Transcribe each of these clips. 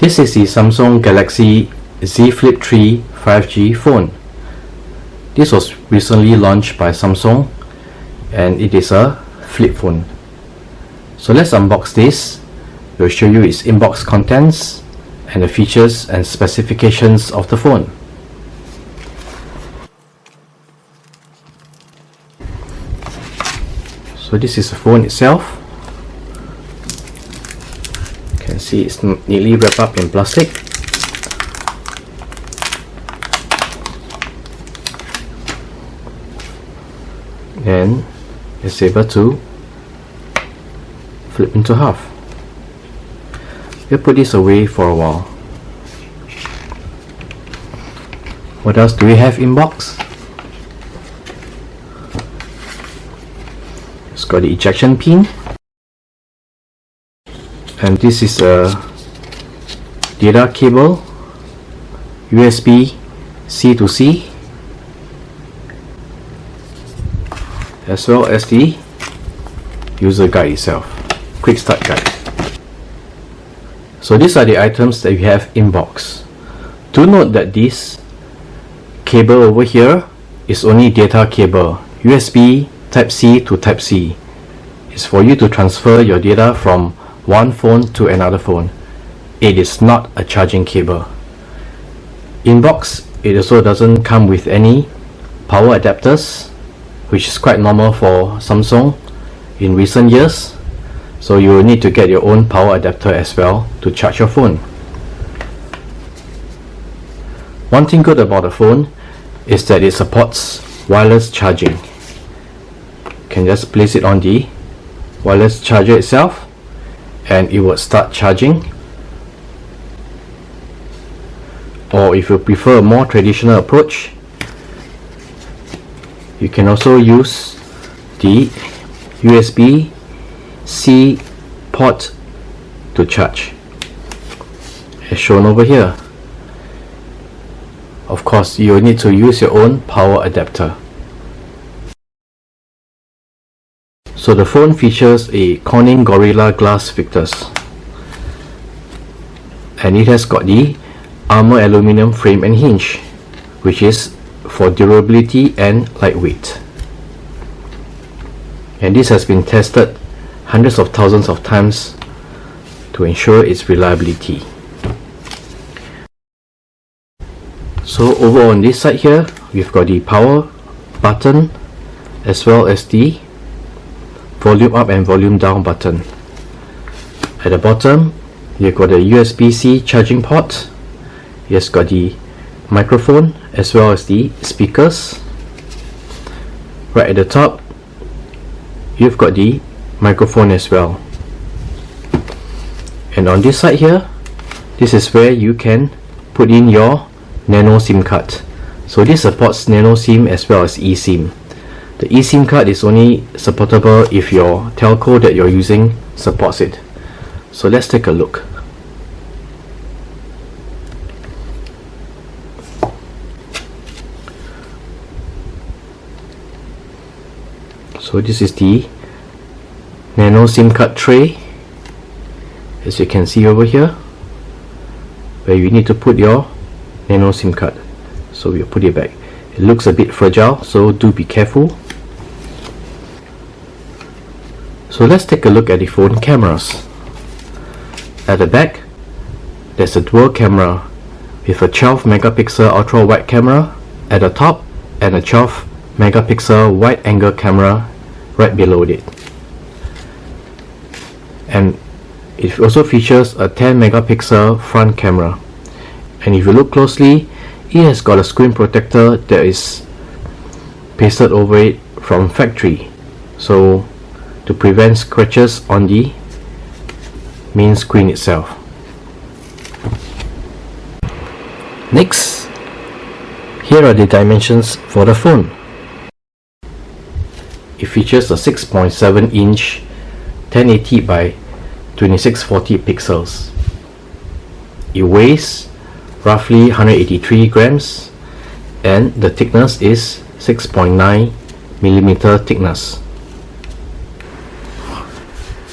This is the Samsung Galaxy Z Flip 3 5G phone. This was recently launched by Samsung and it is a flip phone. So let's unbox this. We'll show you its inbox contents and the features and specifications of the phone. So this is the phone itself. You can see it's neatly wrapped up in plastic. Then it's able to flip into half. We'll put this away for a while. What else do we have in box? It's got the ejection pin, and this is a data cable, USB C to C, as well as the user guide itself, quick start guide. So these are the items that we have in box. Do note that this cable over here is only data cable, USB Type-C to Type-C. It's for you to transfer your data from one phone to another phone. It is not a charging cable. In box, it also doesn't come with any power adapters, which is quite normal for Samsung in recent years. So you will need to get your own power adapter as well to charge your phone. One thing good about the phone is that it supports wireless charging. You can just place it on the wireless charger itself and it will start charging. Or if you prefer a more traditional approach, you can also use the USB-C port to charge, as shown over here. Of course, you will need to use your own power adapter. So the phone features a Corning Gorilla Glass Victus, and it has got the armor aluminium frame and hinge, which is for durability and lightweight. And this has been tested hundreds of thousands of times to ensure its reliability. So over on this side here, we've got the power button as well as the volume up and volume down button. At the bottom, you've got a USB-C charging port. It's got the microphone as well as the speakers. Right at the top, you've got the microphone as well. And on this side here, this is where you can put in your Nano SIM card. So this supports Nano SIM as well as eSIM. The eSIM card is only supportable if your telco that you're using supports it. So let's take a look. So this is the Nano SIM card tray, as you can see over here, where you need to put your Nano SIM card. So we'll put it back. It looks a bit fragile, so do be careful. So let's take a look at the phone cameras. At the back, there's a dual camera with a 12 megapixel ultra wide camera at the top and a 12 megapixel wide angle camera right below it. And it also features a 10 megapixel front camera. And if you look closely, it has got a screen protector that is pasted over it from factory, so to prevent scratches on the main screen itself. Next, here are the dimensions for the phone. It features a 6.7 inch 1080 by 2640 pixels. It weighs roughly 183 grams and the thickness is 6.9 millimeter thickness.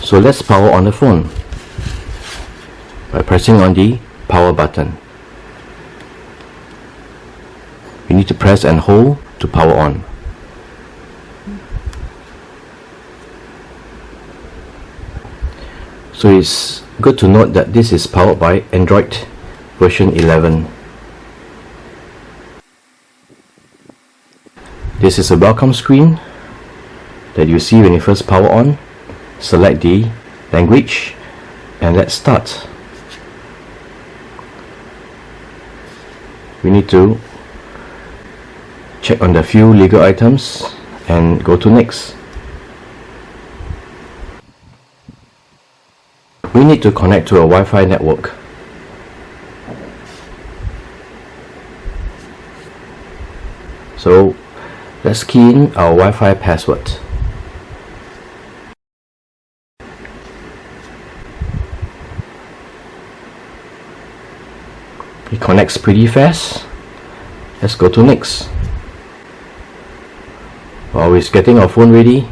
So let's power on the phone by pressing on the power button. You need to press and hold to power on. So it's good to note that this is powered by Android version 11. This is a welcome screen that you see when you first power on. Select the language and let's start. We need to check on the few legal items and go to next. We need to connect to a Wi-Fi network. So let's key in our Wi-Fi password. It connects pretty fast. Let's go to next. While we're getting our phone ready,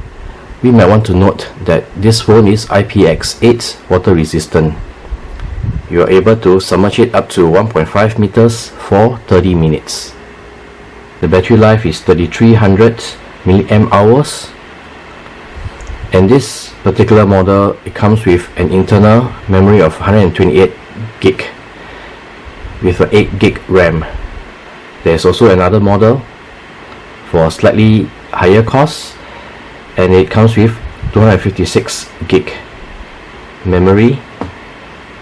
we might want to note that this phone is IPX8 water resistant. You are able to submerge it up to 1.5 meters for 30 minutes. The battery life is 3300 milliamp hours, and this particular model, it comes with an internal memory of 128 gig with an 8 gig RAM. There's also another model for a slightly higher cost, and it comes with 256 gig memory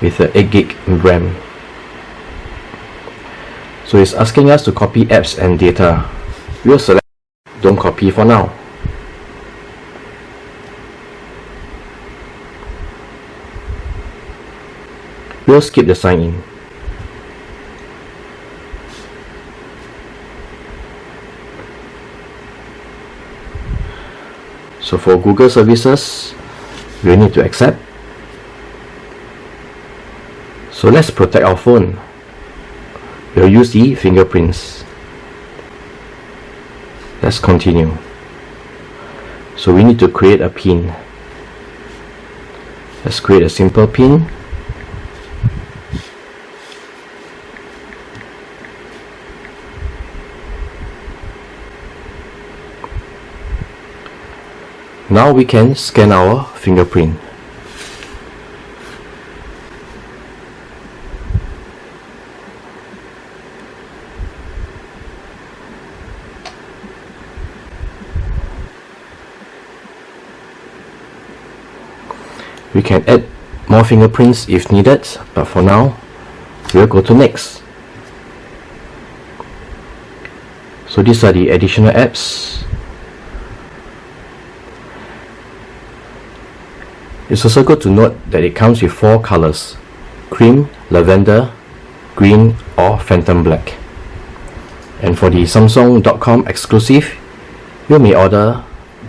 with an 8 gig RAM. So it's asking us to copy apps and data. We'll select don't copy for now. We'll skip the sign in. So for Google services, we need to accept. So let's protect our phone. We'll use the fingerprints. Let's continue. So we need to create a PIN. Let's create a simple PIN. Now we can scan our fingerprint. We can add more fingerprints if needed, but for now, we'll go to next. So these are the additional apps. It's also good to note that it comes with 4 colors: cream, lavender, green, or phantom black. And for the Samsung.com exclusive, you may order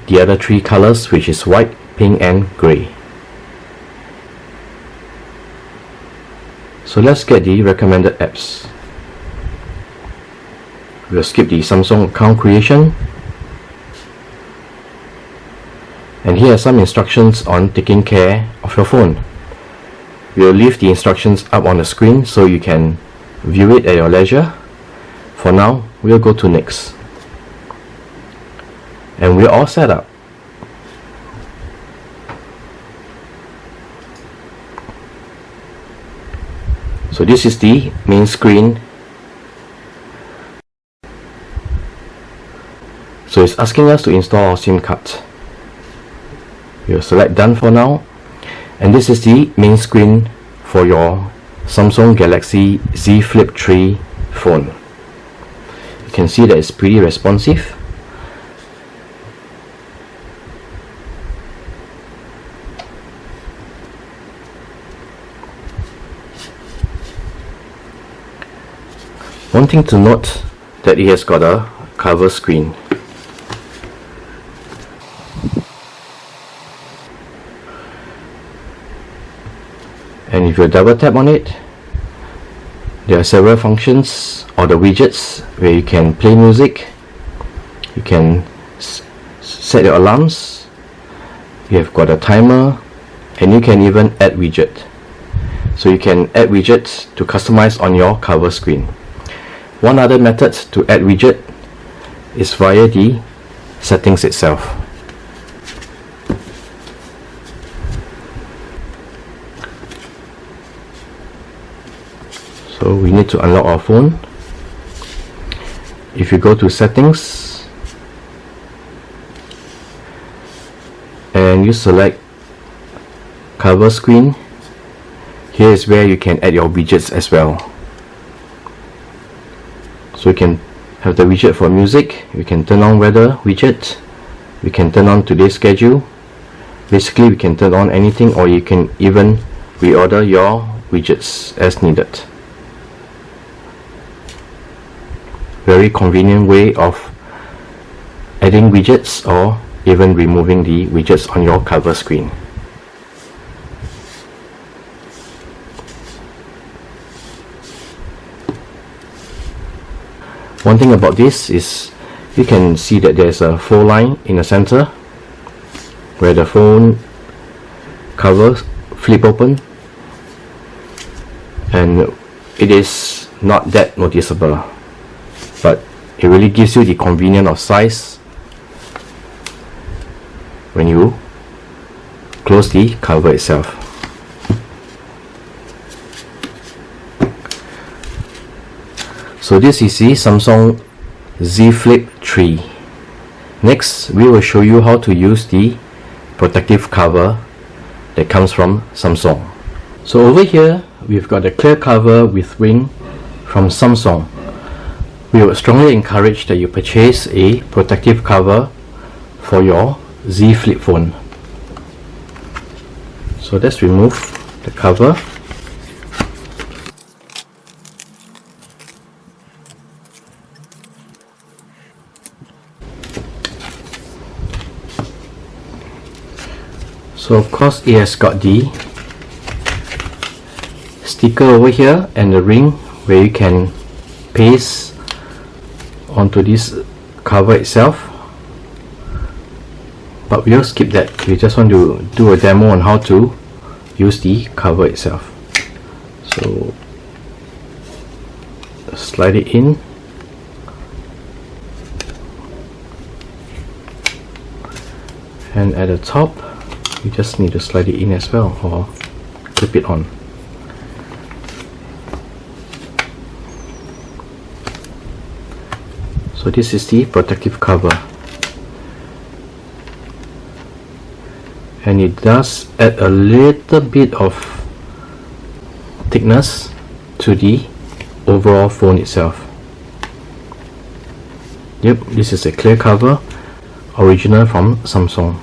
the other 3 colors, which is white, pink, and grey. So let's get the recommended apps. We'll skip the Samsung account creation. And here are some instructions on taking care of your phone. We'll leave the instructions up on the screen so you can view it at your leisure. For now, we'll go to next. And we're all set up. So this is the main screen. So it's asking us to install our SIM card. We'll select done for now, and this is the main screen for your Samsung Galaxy Z Flip 3 phone. You can see that it's pretty responsive. One thing to note that it has got a cover screen. And if you double tap on it, there are several functions or the widgets where you can play music, you can set your alarms, you have got a timer, and you can even add widget. so you can add widgets to customize on your cover screen. One other method to add widget is via the settings itself. So we need to unlock our phone. If you go to settings and you select cover screen, here is where you can add your widgets as well. So you can have the widget for music, you can turn on weather widget, we can turn on today's schedule. Basically we can turn on anything, or you can even reorder your widgets as needed. Very convenient way of adding widgets or even removing the widgets on your cover screen. One thing about this is you can see that there's a phone line in the center where the phone cover flip open, and it is not that noticeable, but it really gives you the convenience of size when you close the cover itself. So this is the Samsung Z Flip 3. Next, we will show you how to use the protective cover that comes from Samsung. So over here, we've got a clear cover with ring from Samsung. We would strongly encourage that you purchase a protective cover for your Z Flip phone. So let's remove the cover. So of course it has got the sticker over here and the ring where you can paste onto this cover itself, but we'll skip that. We just want to do a demo on how to use the cover itself. So slide it in, and at the top you just need to slide it in as well, or clip it on. So this is the protective cover, and it does add a little bit of thickness to the overall phone itself. Yep, this is a clear cover, original from Samsung.